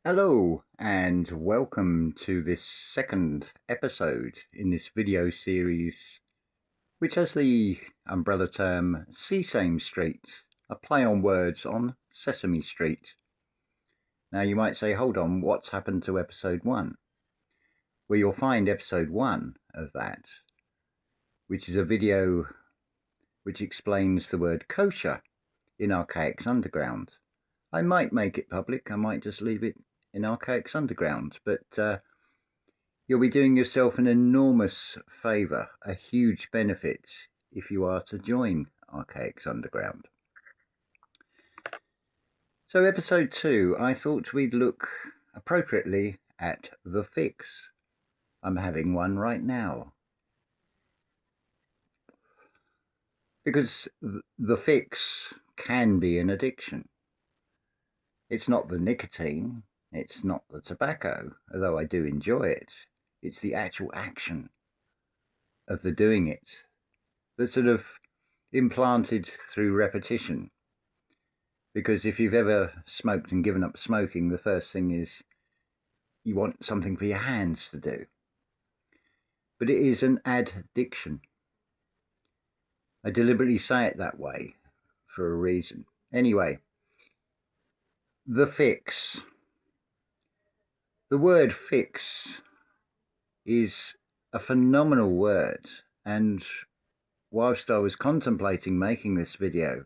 Hello and welcome to this second episode in this video series which has the umbrella term Sesame Street, a play on words on Sesame Street. Now you might say, hold on, what's happened to episode 1? Well, you'll find episode 1 of that, which is a video which explains the word kosher in Archaix Underground. I might make it public, I might just leave it in Archaix Underground, but you'll be doing yourself an enormous favour, a huge benefit, if you are to join Archaix Underground. So episode 2, I thought we'd look appropriately at the fix. I'm having one right now. Because the fix can be an addiction. It's not the nicotine, it's not the tobacco, although I do enjoy it. It's the actual action of the doing it that's sort of implanted through repetition. Because if you've ever smoked and given up smoking, the first thing is you want something for your hands to do. But it is an addiction. I deliberately say it that way for a reason. Anyway, the fix. The word fix is a phenomenal word, and whilst I was contemplating making this video,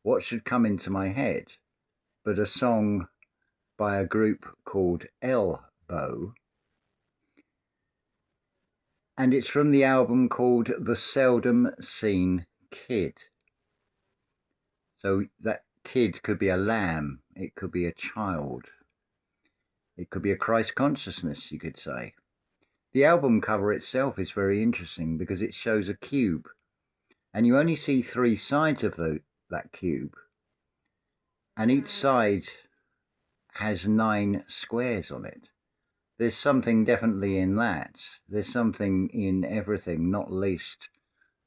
what should come into my head but a song by a group called Elbow, and it's from the album called The Seldom Seen Kid. So that kid could be a lamb, it could be a child, it could be a Christ consciousness, you could say. The album cover itself is very interesting because it shows a cube, and you only see 3 sides of that cube, and each side has 9 squares on it. There's something definitely in that. There's something in everything, not least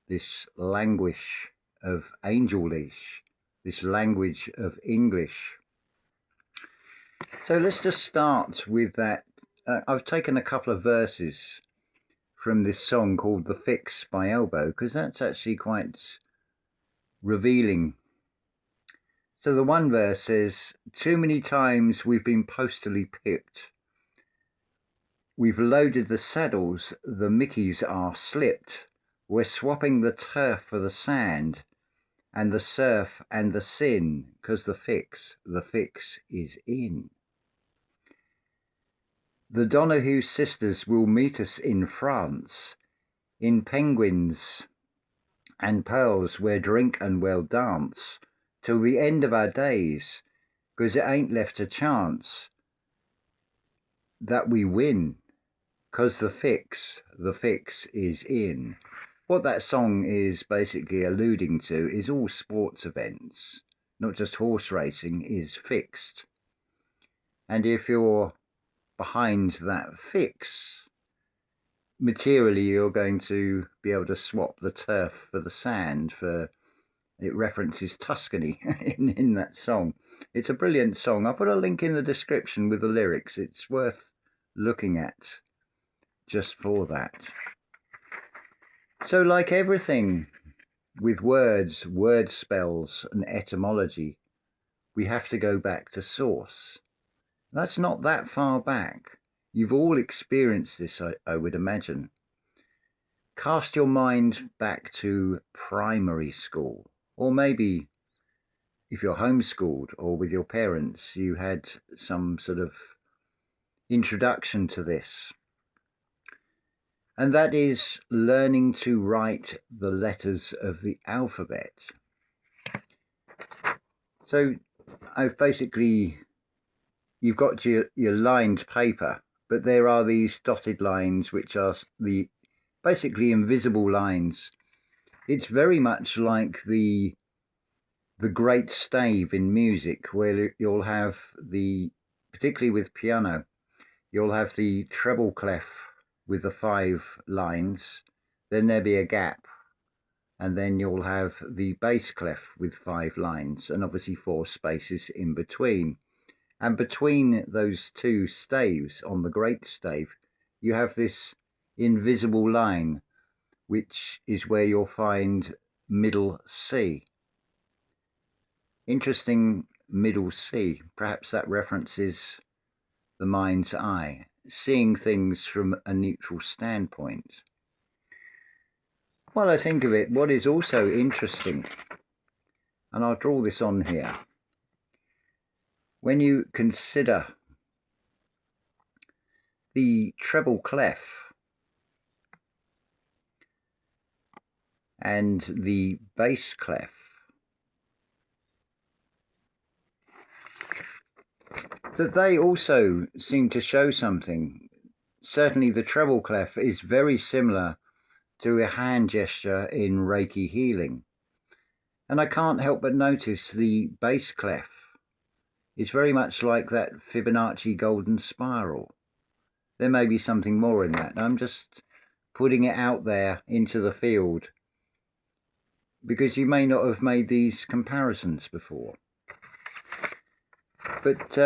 this language of angelish, this language of English. So let's just start with that. I've taken a couple of verses from this song called The Fix by Elbow, because that's actually quite revealing. So the one verse says, "Too many times we've been postally pipped. We've loaded the saddles, the Mickeys are slipped. We're swapping the turf for the sand, and the surf and the sin, 'cause the fix is in. The Donahue sisters will meet us in France, in penguins and pearls we'll drink and we'll dance, till the end of our days, 'cause it ain't left a chance that we win, 'cause the fix is in." What that song is basically alluding to is all sports events, not just horse racing, is fixed. And if you're behind that fix, materially you're going to be able to swap the turf for the sand. It references Tuscany in that song. It's a brilliant song. I'll put a link in the description with the lyrics. It's worth looking at just for that. So like everything with words, word spells and etymology, we have to go back to source. That's not that far back. You've all experienced this, I would imagine. Cast your mind back to primary school, or maybe if you're homeschooled or with your parents, you had some sort of introduction to this. And that is learning to write the letters of the alphabet. So you've got your lined paper, but there are these dotted lines which are the basically invisible lines. It's very much like the great stave in music, where you'll have particularly with piano, you'll have the treble clef with the 5 lines, then there'll be a gap, and then you'll have the bass clef with 5 lines, and obviously 4 spaces in between. And between those two staves on the great stave, you have this invisible line, which is where you'll find middle C. Interesting, middle C. Perhaps that references the mind's eye, seeing things from a neutral standpoint. While I think of it, what is also interesting, and I'll draw this on here, when you consider the treble clef and the bass clef, that they also seem to show something. Certainly the treble clef is very similar to a hand gesture in Reiki healing. And I can't help but notice the bass clef is very much like that Fibonacci golden spiral. There may be something more in that. I'm just putting it out there into the field because you may not have made these comparisons before. But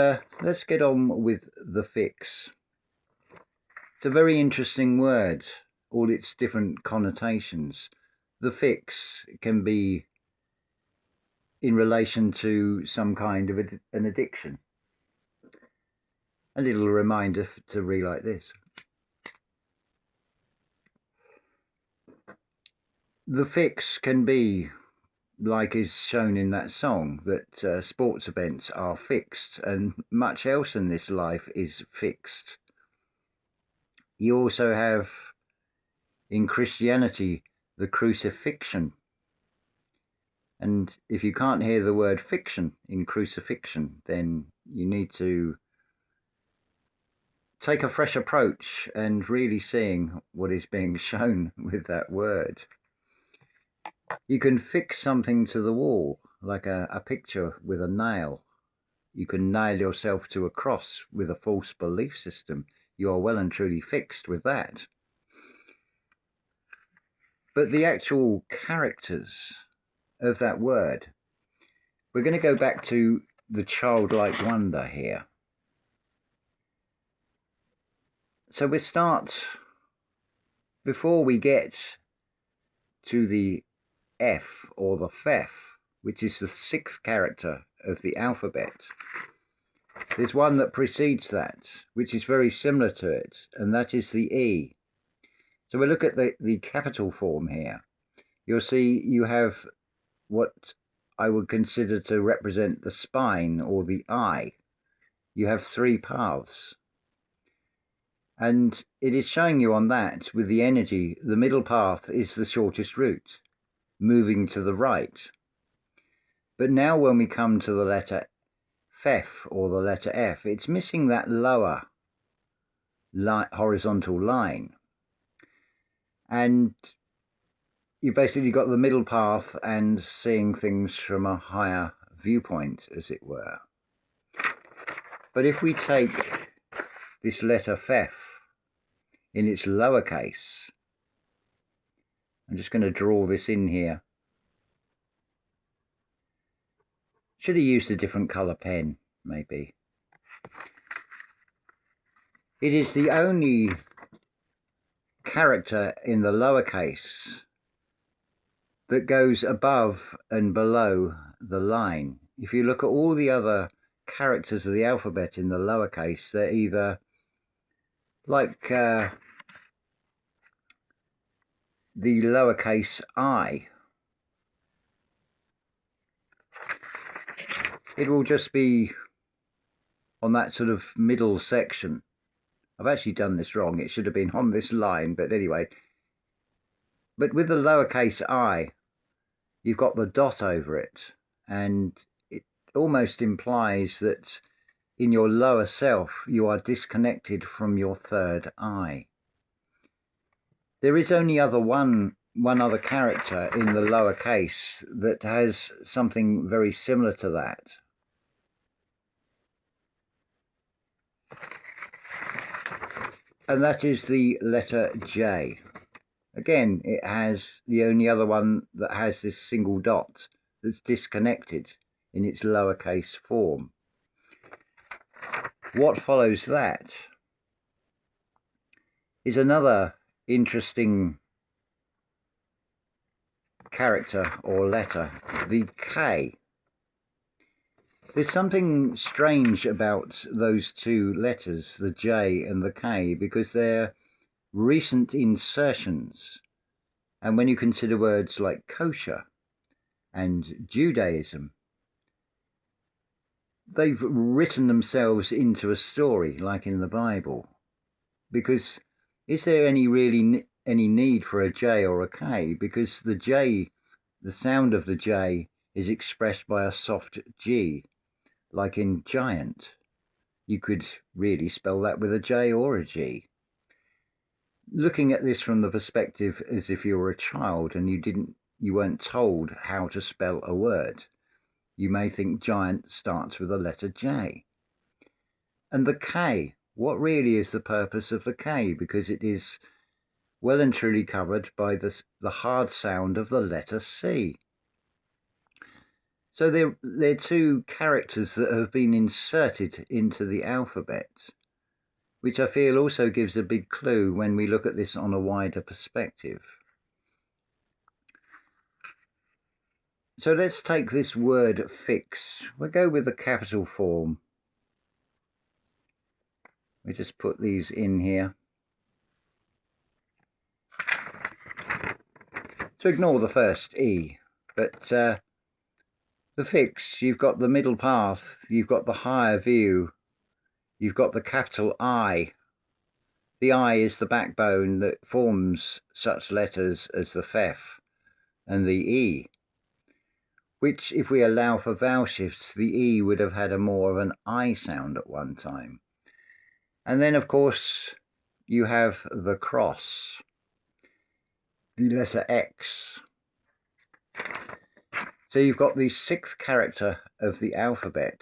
let's get on with the fix. It's a very interesting word, all its different connotations. The fix can be in relation to some kind of an addiction. A little reminder to relight this. The fix can be, like is shown in that song, that sports events are fixed and much else in this life is fixed. You also have, in Christianity, the crucifixion. And if you can't hear the word fiction in crucifixion, then you need to take a fresh approach and really seeing what is being shown with that word. You can fix something to the wall, like a picture with a nail. You can nail yourself to a cross with a false belief system. You are well and truly fixed with that. But the actual characters of that word, we're going to go back to the childlike wonder here. So we start, before we get to the F or the Fef, which is the sixth character of the alphabet, there's one that precedes that, which is very similar to it, and that is the E. So we look at the capital form here. You'll see you have what I would consider to represent the spine or the eye. You have three paths. And it is showing you on that, with the energy, the middle path is the shortest route, moving to the right. But now when we come to the letter Fef or the letter F, it's missing that lower horizontal line. And you basically got the middle path and seeing things from a higher viewpoint, as it were. But if we take this letter Fef in its lowercase, I'm just going to draw this in here. Should have used a different colour pen, maybe. It is the only character in the lowercase that goes above and below the line. If you look at all the other characters of the alphabet in the lowercase, they're either like the lowercase I. It will just be on that sort of middle section. I've actually done this wrong. It should have been on this line, but anyway. But with the lowercase I, you've got the dot over it, and it almost implies that in your lower self, you are disconnected from your third eye. There is only one other character in the lowercase that has something very similar to that. And that is the letter J. Again, it has the only other one that has this single dot that's disconnected in its lowercase form. what follows that is another interesting character or letter, the K. There's something strange about those two letters, the J and the K, because they're recent insertions. And when you consider words like kosher and Judaism, they've written themselves into a story like in the Bible. Because is there any need for a J or a K? Because the J, the sound of the J is expressed by a soft G, like in giant. You could really spell that with a J or a G. Looking at this from the perspective as if you were a child and you weren't told how to spell a word, you may think giant starts with the letter J. And the K, what really is the purpose of the K? Because it is well and truly covered by the hard sound of the letter C. So they're two characters that have been inserted into the alphabet, which I feel also gives a big clue when we look at this on a wider perspective. So let's take this word fix. We'll go with the capital form. We just put these in here. So ignore the first E, but the fix, you've got the middle path, you've got the higher view, you've got the capital I. The I is the backbone that forms such letters as the F and the E, which if we allow for vowel shifts, the E would have had a more of an I sound at one time. And then of course you have the cross, the letter X. So you've got the sixth character of the alphabet,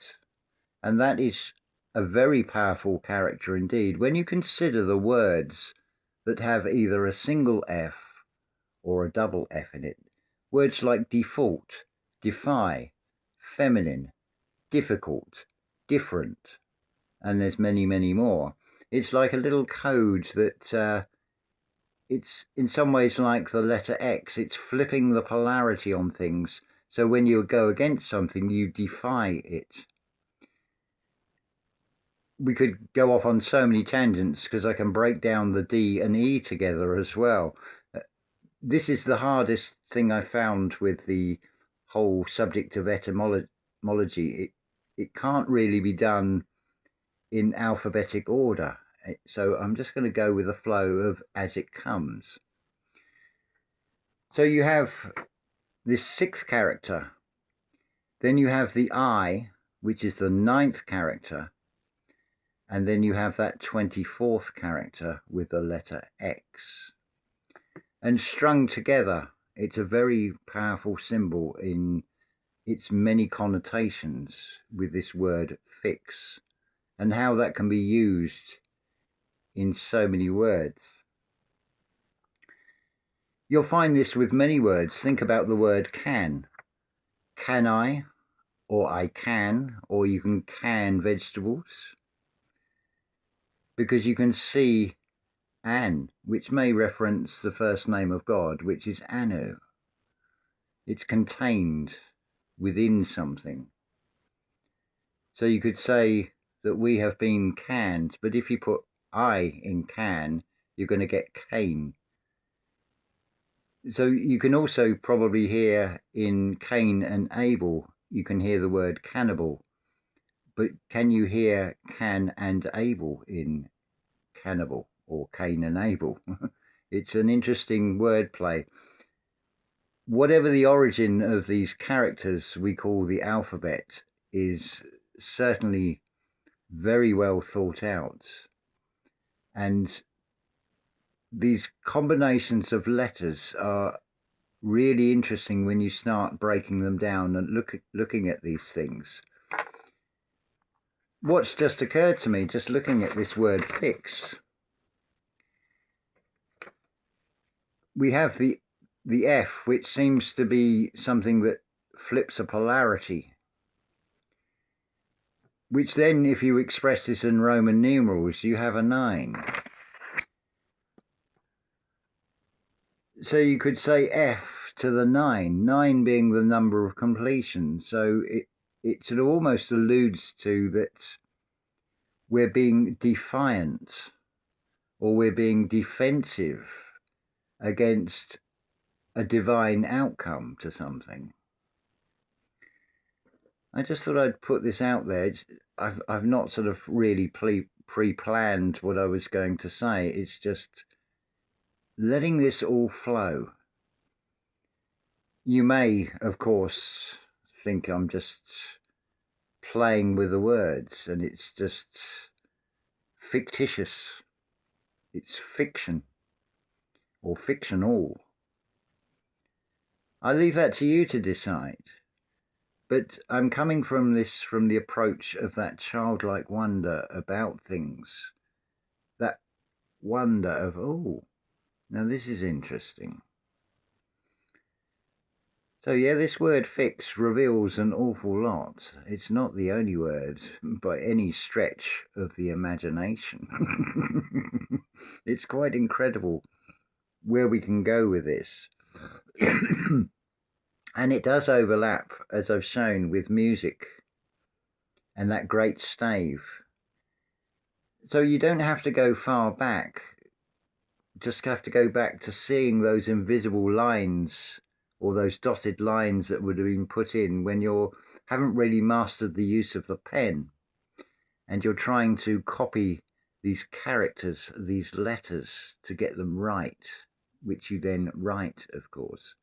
and that is a very powerful character indeed when you consider the words that have either a single F or a double F in it. Words like default, defy, feminine, difficult, different, and there's many, many more. It's like a little code that it's in some ways like the letter X. It's flipping the polarity on things. So when you go against something, you defy it. We could go off on so many tangents because I can break down the D and E together as well. This is the hardest thing I found with the whole subject of etymology. It can't really be done in alphabetic order. So I'm just going to go with the flow of as it comes. So you have this sixth character. Then you have the I, which is the ninth character. And then you have that 24th character with the letter X. And strung together, it's a very powerful symbol in its many connotations with this word fix, and how that can be used in so many words. You'll find this with many words. Think about the word can. Can I? Or I can, or you can vegetables. Because you can see An, which may reference the first name of God, which is Anu. It's contained within something. So you could say that we have been canned, but if you put I in can, you're going to get Cain. So you can also probably hear in Cain and Abel, you can hear the word cannibal. But can you hear can and Abel in cannibal or Cain and Abel? It's an interesting wordplay. Whatever the origin of these characters we call the alphabet is certainly very well thought out. And these combinations of letters are really interesting when you start breaking them down and looking at these things. What's just occurred to me, just looking at this word fix, we have the F, which seems to be something that flips a polarity. which then, if you express this in Roman numerals, you have a 9. So you could say F to the 9, 9 being the number of completion. So it sort of almost alludes to that we're being defiant, or we're being defensive against a divine outcome to something. I just thought I'd put this out there. I've not sort of really pre-planned what I was going to say. It's just letting this all flow. You may, of course, think I'm just playing with the words and it's just fictitious. It's fiction or fictional. I leave that to you to decide. But I'm coming from the approach of that childlike wonder about things. That wonder of, oh, now this is interesting. So yeah, this word fix reveals an awful lot. It's not the only word by any stretch of the imagination. It's quite incredible where we can go with this. And it does overlap, as I've shown, with music and that great stave. So you don't have to go far back. Just have to go back to seeing those invisible lines or those dotted lines that would have been put in when you haven't really mastered the use of the pen and you're trying to copy these characters, these letters, to get them right, which you then write, of course.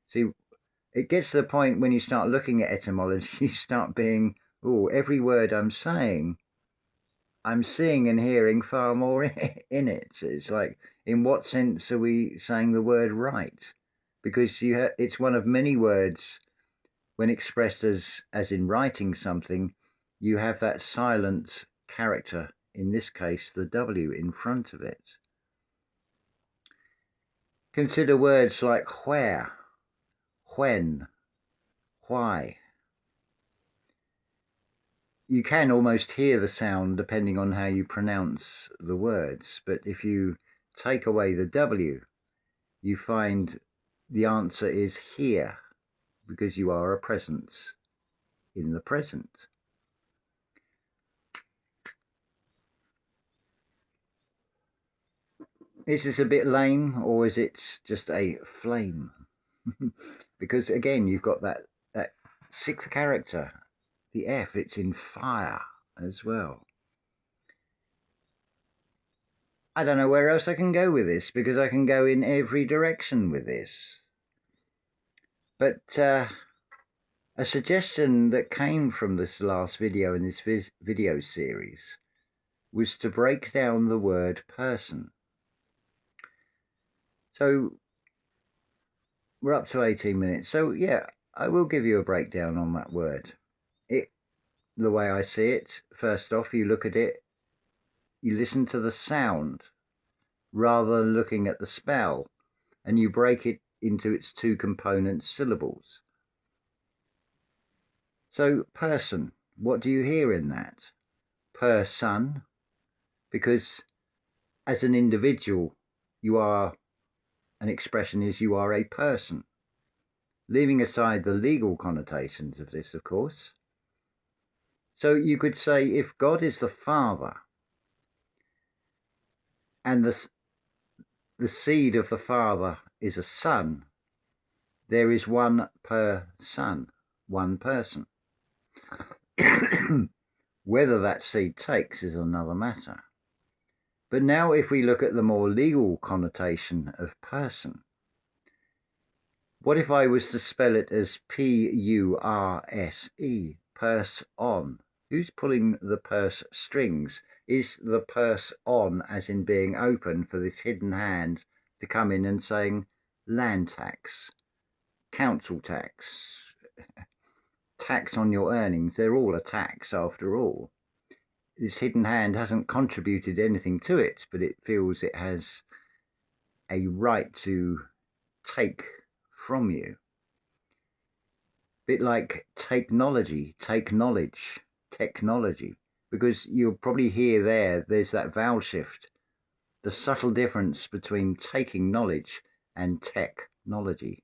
See, it gets to the point when you start looking at etymology, you start being, oh, every word I'm saying, I'm seeing and hearing far more in it. It's like, in what sense are we saying the word right? Because it's one of many words when expressed as in writing something, you have that silent character, in this case, the W in front of it. Consider words like where, when, why. You can almost hear the sound depending on how you pronounce the words, but if you take away the W, you find the answer is here, because you are a presence in the present. Is this a bit lame, or is it just a flame? Because again, you've got that sixth character, the F, it's in fire as well. I don't know where else I can go with this, because I can go in every direction with this. But a suggestion that came from this last video in this video series was to break down the word person. So we're up to 18 minutes. So yeah, I will give you a breakdown on that word. The way I see it, first off, you look at it, you listen to the sound rather than looking at the spell, and you break it into its two component syllables. So person, what do you hear in that? Person, because as an individual, you are, an expression is you are a person. Leaving aside the legal connotations of this, of course. So you could say if God is the Father and the seed of the Father is a son, there is one per son, one person. Whether that seed takes is another matter. But now if we look at the more legal connotation of person, what if I was to spell it as P-U-R-S-E, purse on? Who's pulling the purse strings? Is the purse on as in being open for this hidden hand to come in and saying land tax, council tax, tax on your earnings? They're all a tax after all. This hidden hand hasn't contributed anything to it, but it feels it has a right to take from you. Bit like technology, take knowledge, technology, because you'll probably hear there's that vowel shift, the subtle difference between taking knowledge and technology,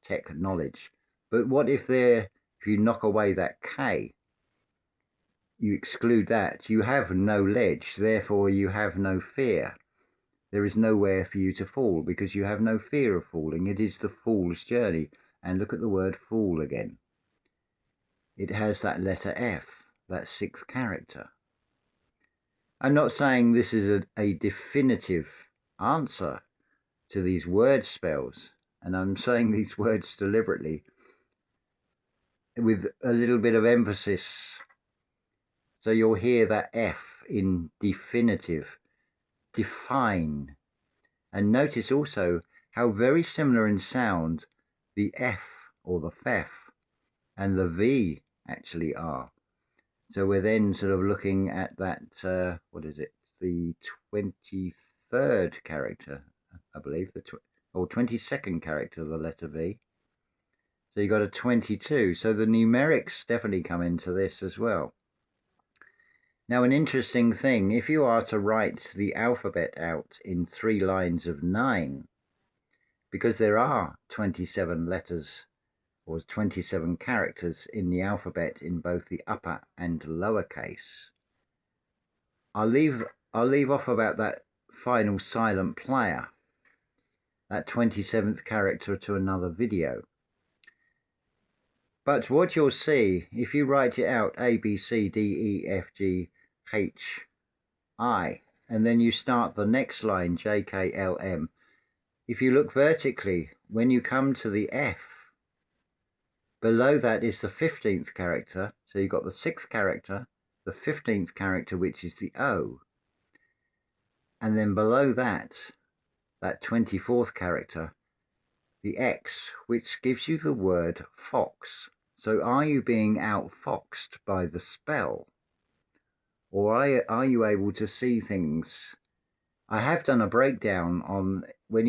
tech knowledge. But what if you knock away that K, you exclude that, you have no ledge, therefore you have no fear. There is nowhere for you to fall because you have no fear of falling. It is the fool's journey. And look at the word fool again. It has that letter F, that sixth character. I'm not saying this is a definitive answer to these word spells, and I'm saying these words deliberately with a little bit of emphasis. So you'll hear that F in definitive, define. And notice also how very similar in sound the F or the FEF and the V actually are. So we're then sort of looking at that, what is it, the 23rd character, I believe, or 22nd character of the letter V. So you got a 22. So the numerics definitely come into this as well. Now, an interesting thing, if you are to write the alphabet out in 3 lines of 9, because there are 27 letters or 27 characters in the alphabet in both the upper and lower case, I'll leave off about that final silent player, that 27th character, to another video. But what you'll see, if you write it out, A, B, C, D, E, F, G, H, I, and then you start the next line, J, K, L, M, if you look vertically, when you come to the F, below that is the 15th character. So you've got the 6th character, the 15th character, which is the O. And then below that 24th character, the X, which gives you the word fox. So are you being outfoxed by the spell? Or are you able to see things? I have done a breakdown on when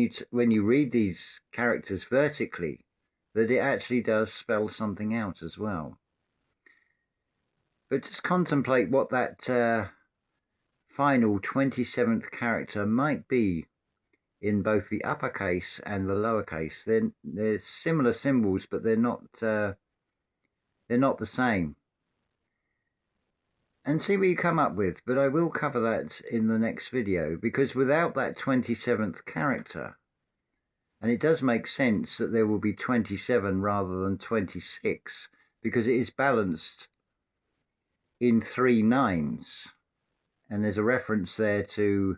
you read these characters vertically, that it actually does spell something out as well. But just contemplate what that final 27th character might be in both the uppercase and the lowercase. They're similar symbols, but they're not the same. And see what you come up with, but I will cover that in the next video, because without that 27th character, and it does make sense that there will be 27 rather than 26, because it is balanced in 3 nines. And there's a reference there to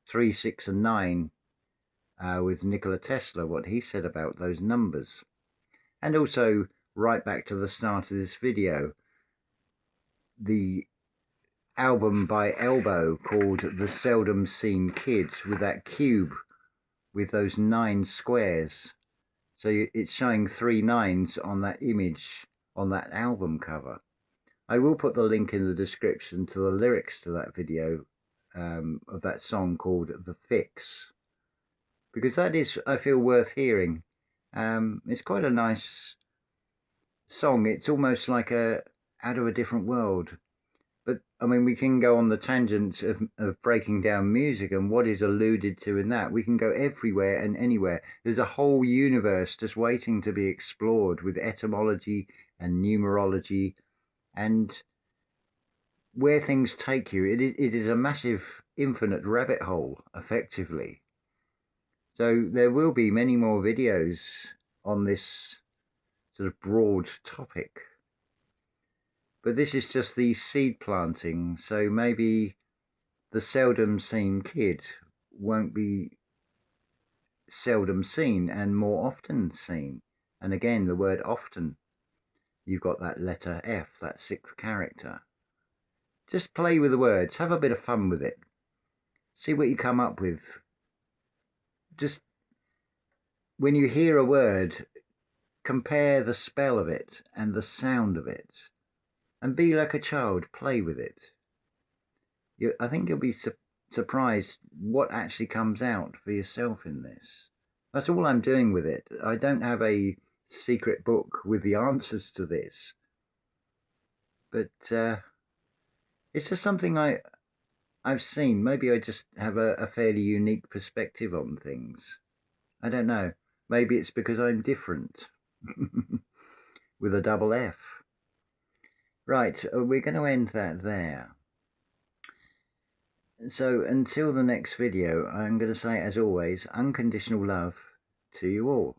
3, 6 and 9 with Nikola Tesla, what he said about those numbers. And also right back to the start of this video, the album by Elbow called The Seldom Seen Kid, with that cube with those 9 squares. So it's showing 3 nines on that image on that album cover. I will put the link in the description to the lyrics to that video of that song called The Fix, because that is, I feel, worth hearing. It's quite a nice song. It's almost like out of a different world. But I mean, we can go on the tangent of breaking down music and what is alluded to in that. We can go everywhere and anywhere. There's a whole universe just waiting to be explored with etymology and numerology, and where things take you. It is a massive, infinite rabbit hole, effectively. So there will be many more videos on this sort of broad topic. But this is just the seed planting, so maybe the Seldom Seen Kid won't be seldom seen and more often seen. And again, the word often, you've got that letter F, that 6th character. Just play with the words, have a bit of fun with it. See what you come up with. Just when you hear a word, compare the spell of it and the sound of it. And be like a child, play with it. I think you'll be surprised what actually comes out for yourself in this. That's all I'm doing with it. I don't have a secret book with the answers to this. But It's just something I've seen. Maybe I just have a fairly unique perspective on things. I don't know. Maybe it's because I'm different with a double F. Right, we're going to end that there. So until the next video, I'm going to say, as always, unconditional love to you all.